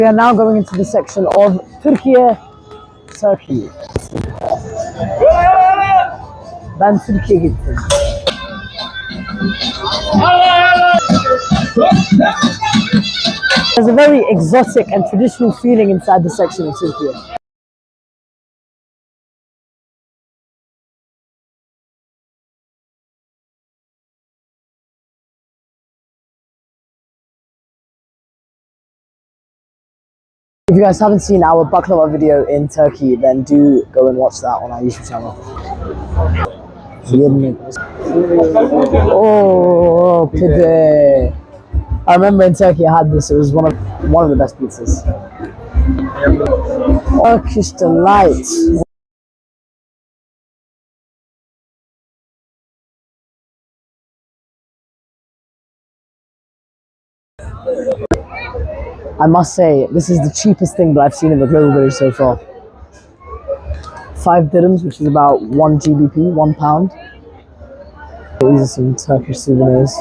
We are now going into the section of Turkey. Ben Türkiye'ye gittim. There's a very exotic and traditional feeling inside the section of Turkey. If you guys haven't seen our baklava video in Turkey, then do go and watch that on our YouTube channel. Oh, pide. I remember in Turkey I had this. It was one of the best pizzas. Turkish delight. I must say, this is the cheapest thing that I've seen in the Global Village so far. 5 dirhams, which is about 1 GBP, £1. These are some Turkish souvenirs.